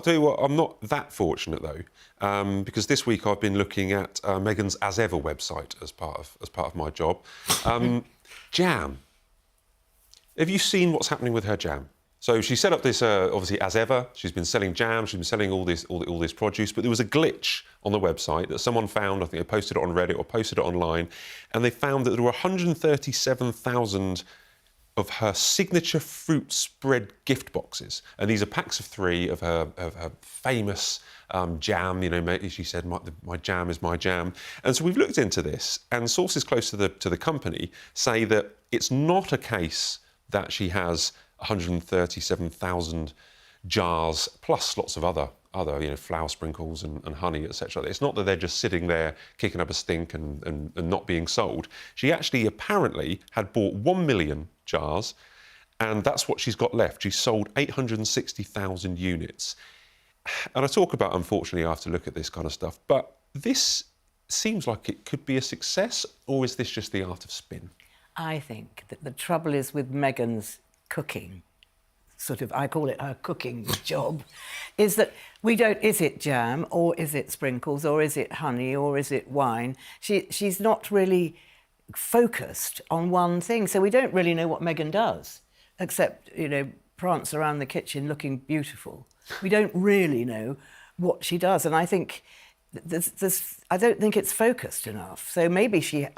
tell you what, I'm not that fortunate though, because this week I've been looking at Meghan's As Ever website as part of my job. Jam. Have you seen what's happening with her jam? So she set up this, obviously, As Ever. She's been selling jam, she's been selling all this produce, but there was a glitch on the website that someone found. I think they posted it on Reddit or posted it online, and they found that there were 137,000 of her signature fruit spread gift boxes. And these are packs of 3 of her famous jam. You know, she said, my jam is my jam. And so we've looked into this, and sources close to the company say that it's not a case that she has 137,000 jars, plus lots of other flour sprinkles and honey, etc. It's not that they're just sitting there kicking up a stink and not being sold. She actually apparently had bought 1 million jars, and that's what she's got left. She's sold 860,000 units. And I talk about, unfortunately, I have to look at this kind of stuff, but this seems like it could be a success, or is this just the art of spin? I think that the trouble is with Meghan's cooking, I call it her cooking job, is that we don't, is it jam, or is it sprinkles, or is it honey, or is it wine? She's not really focused on one thing, so we don't really know what Meghan does, except, prance around the kitchen looking beautiful. We don't really know what she does, and I think I don't think it's focused enough. So maybe she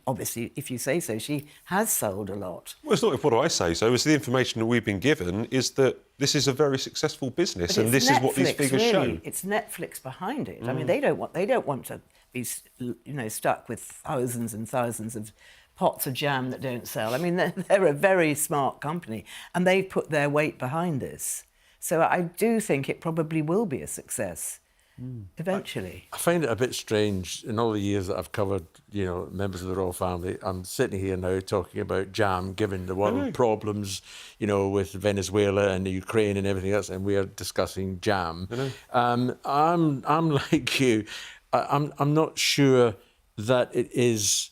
obviously, if you say so, she has sold a lot. Well, it's not what I say so. It's the information that we've been given is that this is a very successful business, and this is what these figures show. It's Netflix behind it. I mean, they don't want to be, stuck with thousands and thousands of pots of jam that don't sell. I mean, they're a very smart company, and they've put their weight behind this. So I do think it probably will be a success. Eventually. I find it a bit strange in all the years that I've covered, members of the royal family. I'm sitting here now talking about jam, given the world problems, with Venezuela and the Ukraine and everything else, and we are discussing jam. I'm like you. I'm not sure that it is.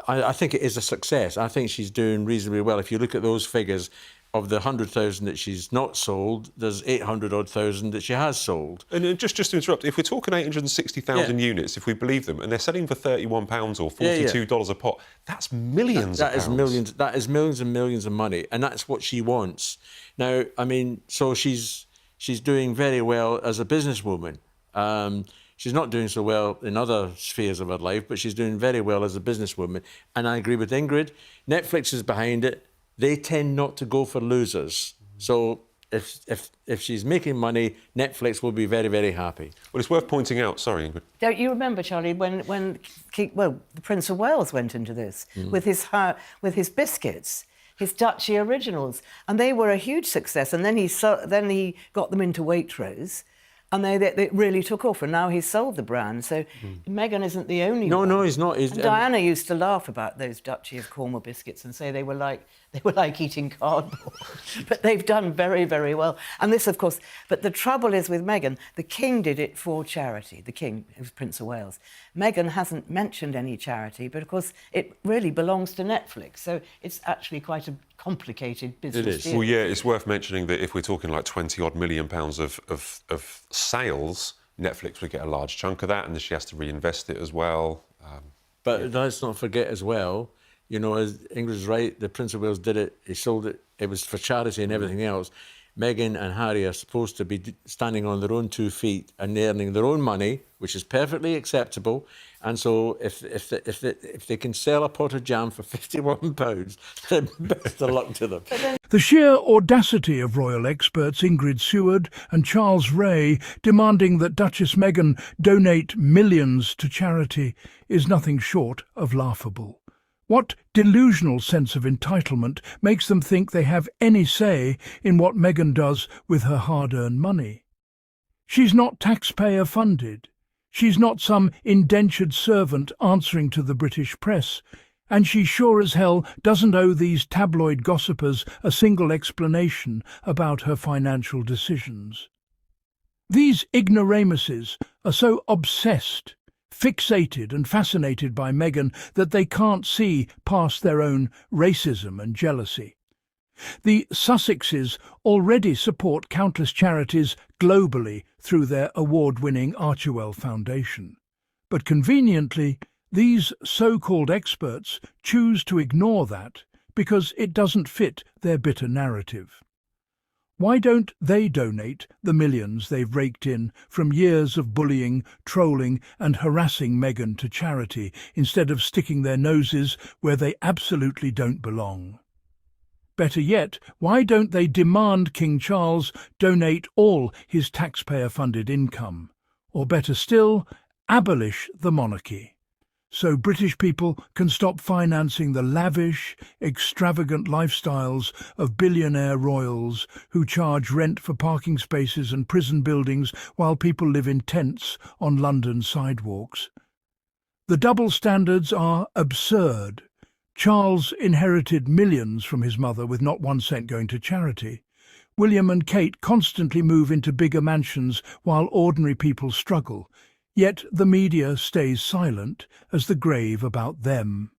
I think it is a success. I think she's doing reasonably well. If you look at those figures, of the 100,000 that she's not sold, there's 800,000 that she has sold. And just to interrupt, if we're talking 860,000 units, if we believe them, and they're selling for £31 or $42 a pot, that's millions of pounds. That is millions and millions of money, and that's what she wants. Now, I mean, so she's doing very well as a businesswoman. She's not doing so well in other spheres of her life, but she's doing very well as a businesswoman. And I agree with Ingrid. Netflix is behind it. They tend not to go for losers. So if she's making money, Netflix will be very, very happy. Well, it's worth pointing out, sorry, Ingrid. Don't you remember, Charlie, when the Prince of Wales went into this with his biscuits, his Duchy Originals, and they were a huge success. And then he got them into Waitrose, and they really took off, and now he's sold the brand. So Meghan isn't the only one. No, he's not. Diana used to laugh about those Duchy of Cornwall biscuits and say they were like eating cardboard. But they've done very, very well. And this, of course, but the trouble is with Meghan, the King did it for charity. The King, who's Prince of Wales. Meghan hasn't mentioned any charity, but of course it really belongs to Netflix. So it's actually quite a complicated business. It is. Deal. Well, yeah, it's worth mentioning that if we're talking like 20-odd million pounds of sales, Netflix would get a large chunk of that, and then she has to reinvest it as well. But let's not forget as well, as Ingrid's right, the Prince of Wales did it, he sold it, it was for charity and everything else. Meghan and Harry are supposed to be standing on their own 2 feet and earning their own money, which is perfectly acceptable. And so if they can sell a pot of jam for £51, then best of luck to them. The sheer audacity of royal experts Ingrid Seward and Charles Ray demanding that Duchess Meghan donate millions to charity is nothing short of laughable. What delusional sense of entitlement makes them think they have any say in what Meghan does with her hard-earned money? She's not taxpayer funded. She's not some indentured servant answering to the British press, and she sure as hell doesn't owe these tabloid gossipers a single explanation about her financial decisions. These ignoramuses are so obsessed, fixated and fascinated by Meghan that they can't see past their own racism and jealousy. The Sussexes already support countless charities globally through their award-winning Archewell Foundation. But conveniently, these so-called experts choose to ignore that because it doesn't fit their bitter narrative. Why don't they donate the millions they've raked in from years of bullying, trolling and harassing Meghan to charity instead of sticking their noses where they absolutely don't belong? Better yet, why don't they demand King Charles donate all his taxpayer-funded income? Or better still, abolish the monarchy, so British people can stop financing the lavish, extravagant lifestyles of billionaire royals who charge rent for parking spaces and prison buildings while people live in tents on London sidewalks. The double standards are absurd. Charles inherited millions from his mother with not 1 cent going to charity. William and Kate constantly move into bigger mansions while ordinary people struggle. Yet the media stays silent as the grave about them.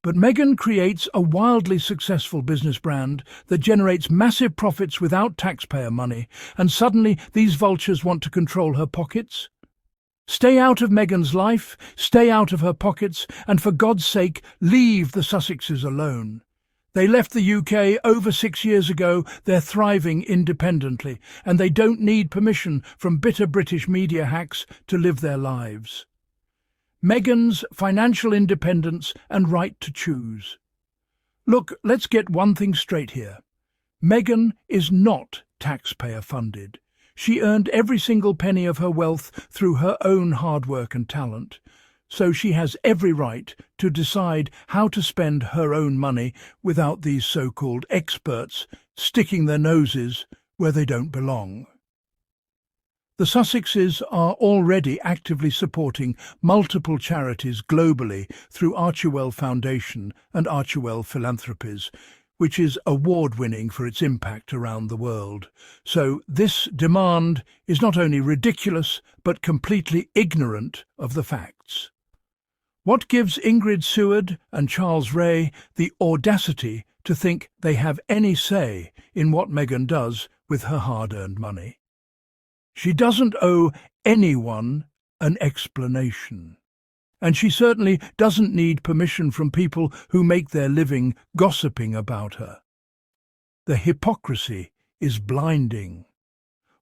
But Meghan creates a wildly successful business brand that generates massive profits without taxpayer money, and suddenly these vultures want to control her pockets? Stay out of Meghan's life, stay out of her pockets, and for God's sake, leave the Sussexes alone. They left the UK over 6 years ago, they're thriving independently, and they don't need permission from bitter British media hacks to live their lives. Meghan's financial independence and right to choose. Look, let's get one thing straight here. Meghan is not taxpayer-funded. She earned every single penny of her wealth through her own hard work and talent. So she has every right to decide how to spend her own money without these so-called experts sticking their noses where they don't belong. The Sussexes are already actively supporting multiple charities globally through Archewell Foundation and Archewell Philanthropies, which is award-winning for its impact around the world. So this demand is not only ridiculous, but completely ignorant of the facts. What gives Ingrid Seward and Charles Ray the audacity to think they have any say in what Meghan does with her hard-earned money? She doesn't owe anyone an explanation. And she certainly doesn't need permission from people who make their living gossiping about her. The hypocrisy is blinding.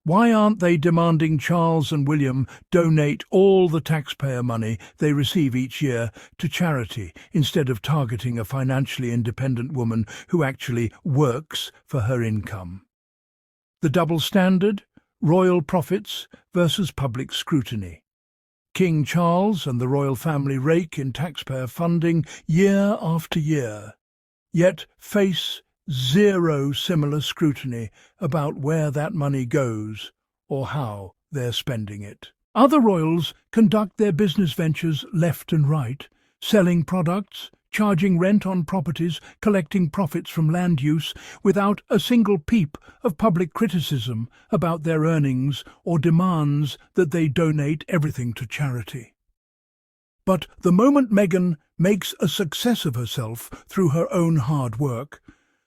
Why aren't they demanding Charles and William donate all the taxpayer money they receive each year to charity instead of targeting a financially independent woman who actually works for her income? The double standard, royal profits versus public scrutiny. King Charles and the royal family rake in taxpayer funding year after year, yet face zero similar scrutiny about where that money goes or how they're spending it. Other royals conduct their business ventures left and right, selling products, charging rent on properties, collecting profits from land use, without a single peep of public criticism about their earnings or demands that they donate everything to charity. But the moment Meghan makes a success of herself through her own hard work,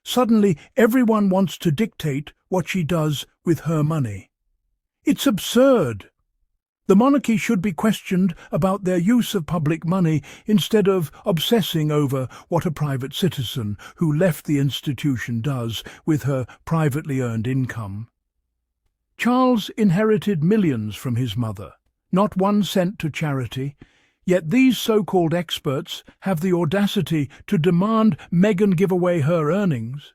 suddenly everyone wants to dictate what she does with her money. It's absurd. The monarchy should be questioned about their use of public money instead of obsessing over what a private citizen who left the institution does with her privately earned income. Charles inherited millions from his mother, not 1 cent to charity, yet these so-called experts have the audacity to demand Meghan give away her earnings.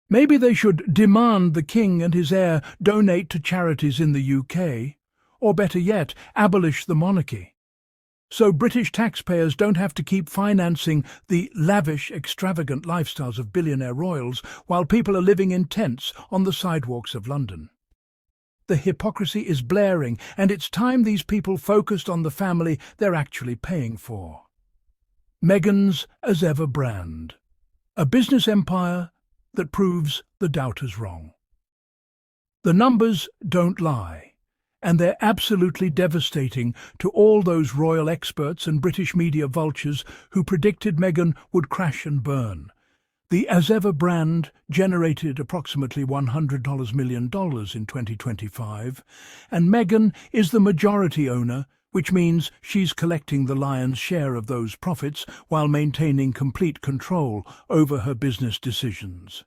Maybe they should demand the king and his heir donate to charities in the UK, or better yet, abolish the monarchy, so British taxpayers don't have to keep financing the lavish, extravagant lifestyles of billionaire royals while people are living in tents on the sidewalks of London. The hypocrisy is blaring, and it's time these people focused on the family they're actually paying for. Meghan's as ever brand, a business empire that proves the doubters wrong. The numbers don't lie, and they're absolutely devastating to all those royal experts and British media vultures who predicted Meghan would crash and burn. The As Ever brand generated approximately $100 million in 2025, and Meghan is the majority owner, which means she's collecting the lion's share of those profits while maintaining complete control over her business decisions.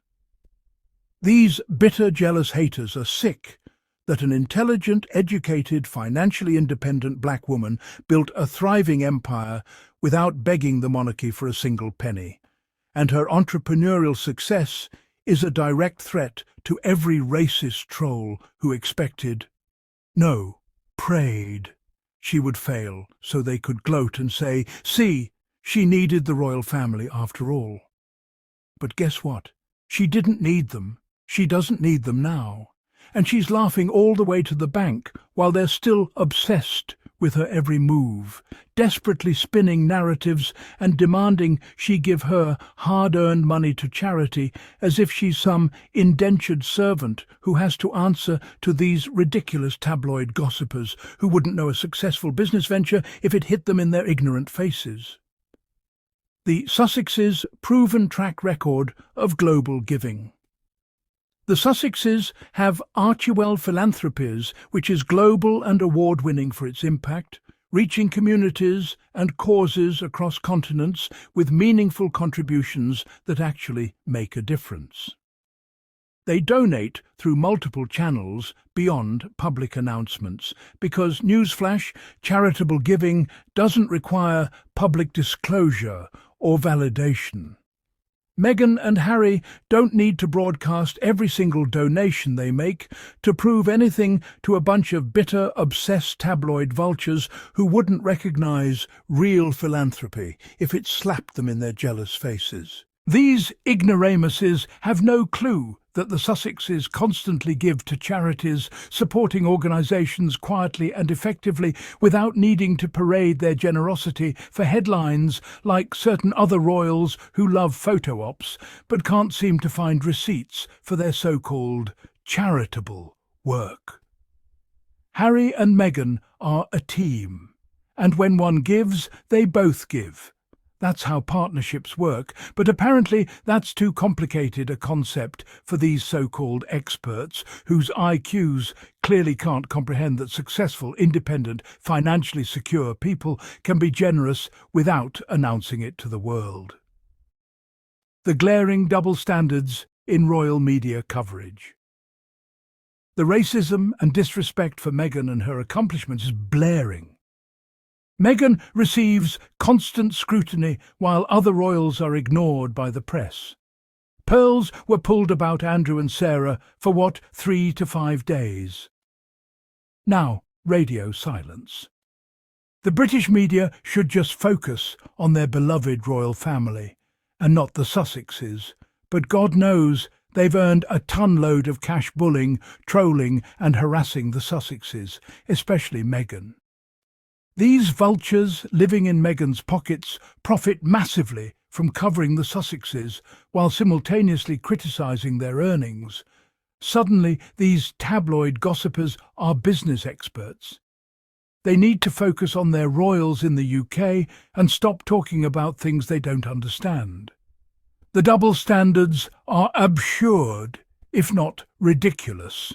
These bitter, jealous haters are sick that an intelligent, educated, financially independent black woman built a thriving empire without begging the monarchy for a single penny. And her entrepreneurial success is a direct threat to every racist troll who expected, no, prayed, she would fail so they could gloat and say, see, she needed the royal family after all. But guess what? She didn't need them. She doesn't need them now. And she's laughing all the way to the bank while they're still obsessed with her every move, desperately spinning narratives and demanding she give her hard-earned money to charity as if she's some indentured servant who has to answer to these ridiculous tabloid gossipers who wouldn't know a successful business venture if it hit them in their ignorant faces. The Sussexes' proven track record of global giving. The Sussexes have Archewell Philanthropies, which is global and award-winning for its impact, reaching communities and causes across continents with meaningful contributions that actually make a difference. They donate through multiple channels beyond public announcements because, newsflash, charitable giving doesn't require public disclosure or validation. Meghan and Harry don't need to broadcast every single donation they make to prove anything to a bunch of bitter, obsessed tabloid vultures who wouldn't recognise real philanthropy if it slapped them in their jealous faces. These ignoramuses have no clue that the Sussexes constantly give to charities, supporting organisations quietly and effectively without needing to parade their generosity for headlines like certain other royals who love photo ops but can't seem to find receipts for their so-called charitable work. Harry and Meghan are a team, and when one gives, they both give. That's how partnerships work, but apparently that's too complicated a concept for these so-called experts whose IQs clearly can't comprehend that successful, independent, financially secure people can be generous without announcing it to the world. The glaring double standards in royal media coverage. The racism and disrespect for Meghan and her accomplishments is blaring. Meghan receives constant scrutiny while other royals are ignored by the press. Pearls were pulled about Andrew and Sarah for 3 to 5 days. Now, radio silence. The British media should just focus on their beloved royal family and not the Sussexes, but God knows they've earned a ton-load of cash bullying, trolling and harassing the Sussexes, especially Meghan. These vultures living in Meghan's pockets profit massively from covering the Sussexes while simultaneously criticising their earnings. Suddenly, these tabloid gossipers are business experts. They need to focus on their royals in the UK and stop talking about things they don't understand. The double standards are absurd, if not ridiculous.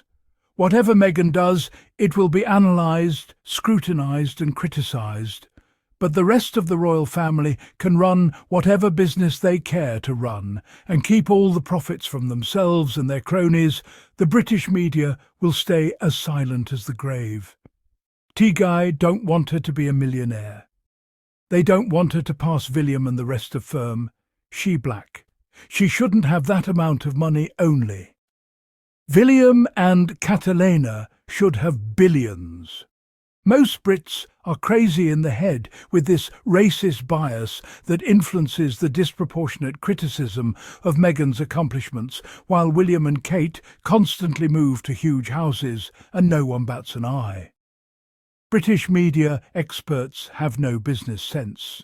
Whatever Meghan does, it will be analysed, scrutinised and criticised. But the rest of the royal family can run whatever business they care to run and keep all the profits from themselves and their cronies. The British media will stay as silent as the grave. Tigay don't want her to be a millionaire. They don't want her to pass William and the rest of firm. She black. She shouldn't have that amount of money only. William and Catalina should have billions. Most Brits are crazy in the head with this racist bias that influences the disproportionate criticism of Meghan's accomplishments, while William and Kate constantly move to huge houses and no one bats an eye. British media experts have no business sense.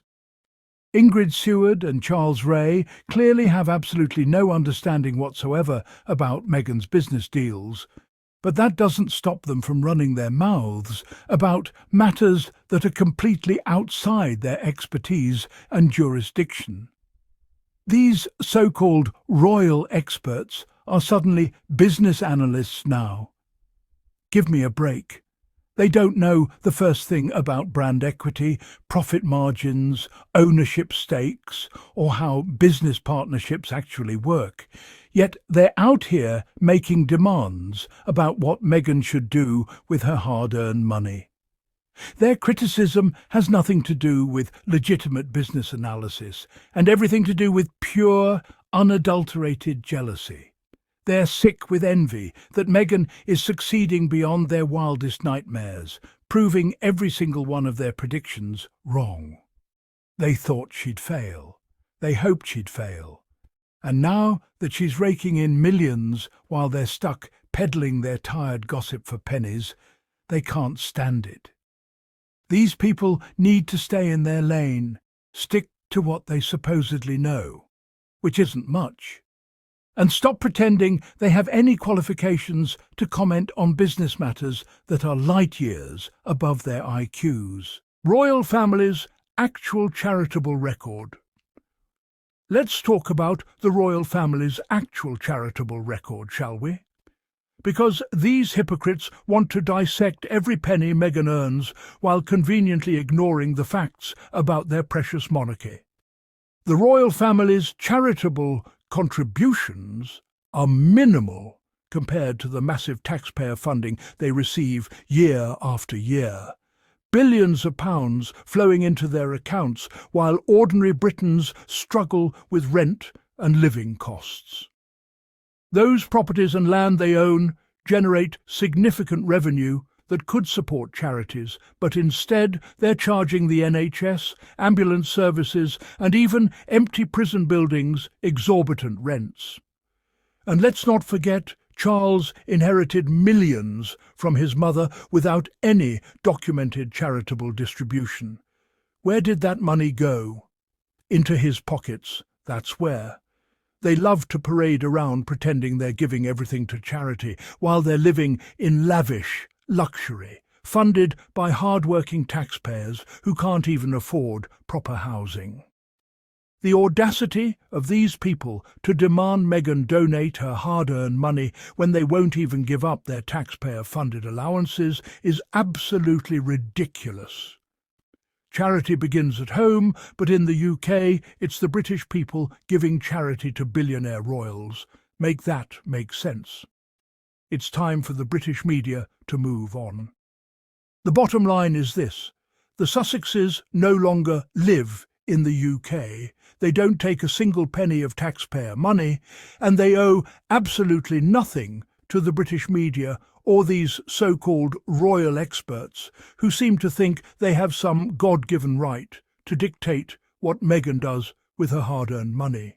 Ingrid Seward and Charles Ray clearly have absolutely no understanding whatsoever about Meghan's business deals, but that doesn't stop them from running their mouths about matters that are completely outside their expertise and jurisdiction. These so-called royal experts are suddenly business analysts now. Give me a break. They don't know the first thing about brand equity, profit margins, ownership stakes, or how business partnerships actually work. Yet they're out here making demands about what Meghan should do with her hard-earned money. Their criticism has nothing to do with legitimate business analysis and everything to do with pure, unadulterated jealousy. They're sick with envy that Meghan is succeeding beyond their wildest nightmares, proving every single one of their predictions wrong. They thought she'd fail. They hoped she'd fail. And now that she's raking in millions while they're stuck peddling their tired gossip for pennies, they can't stand it. These people need to stay in their lane, stick to what they supposedly know, which isn't much, and stop pretending they have any qualifications to comment on business matters that are light years above their IQs. Royal family's actual charitable record. Let's talk about the royal family's actual charitable record, shall we? Because these hypocrites want to dissect every penny Meghan earns while conveniently ignoring the facts about their precious monarchy. The royal family's charitable contributions are minimal compared to the massive taxpayer funding they receive year after year. Billions of pounds flowing into their accounts while ordinary Britons struggle with rent and living costs. Those properties and land they own generate significant revenue that could support charities, but instead they're charging the NHS, ambulance services, and even empty prison buildings exorbitant rents. And let's not forget Charles inherited millions from his mother without any documented charitable distribution. Where did that money go? Into his pockets, that's where. They love to parade around pretending they're giving everything to charity while they're living in lavish luxury, funded by hard-working taxpayers who can't even afford proper housing. The audacity of these people to demand Meghan donate her hard-earned money when they won't even give up their taxpayer-funded allowances is absolutely ridiculous. Charity begins at home, but in the UK, it's the British people giving charity to billionaire royals. Make that make sense. It's time for the British media to move on. The bottom line is this. The Sussexes no longer live in the UK. They don't take a single penny of taxpayer money, and they owe absolutely nothing to the British media or these so-called royal experts who seem to think they have some God-given right to dictate what Meghan does with her hard-earned money.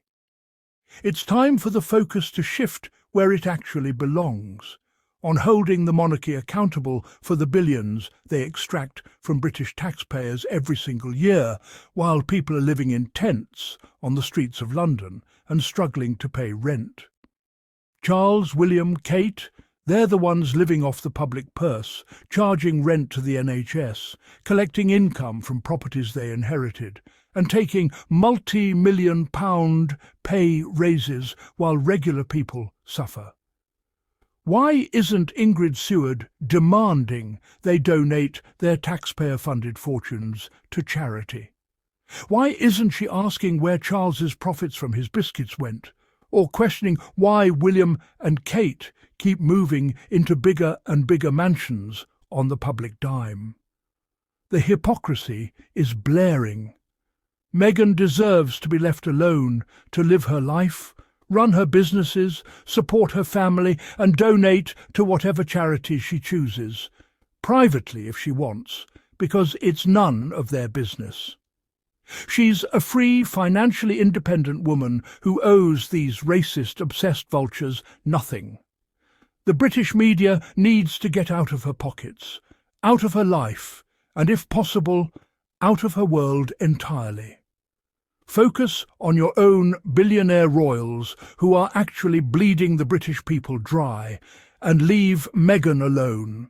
It's time for the focus to shift where it actually belongs, on holding the monarchy accountable for the billions they extract from British taxpayers every single year, while people are living in tents on the streets of London and struggling to pay rent. Charles, William, Kate, they're the ones living off the public purse, charging rent to the NHS, collecting income from properties they inherited, and taking multi-million-pound pay raises while regular people suffer. Why isn't Ingrid Seward demanding they donate their taxpayer-funded fortunes to charity? Why isn't she asking where Charles's profits from his biscuits went, or questioning why William and Kate keep moving into bigger and bigger mansions on the public dime? The hypocrisy is blaring. Meghan deserves to be left alone to live her life, run her businesses, support her family, and donate to whatever charities she chooses, privately if she wants, because it's none of their business. She's a free, financially independent woman who owes these racist, obsessed vultures nothing. The British media needs to get out of her pockets, out of her life, and if possible, out of her world entirely. Focus on your own billionaire royals who are actually bleeding the British people dry, and leave Meghan alone.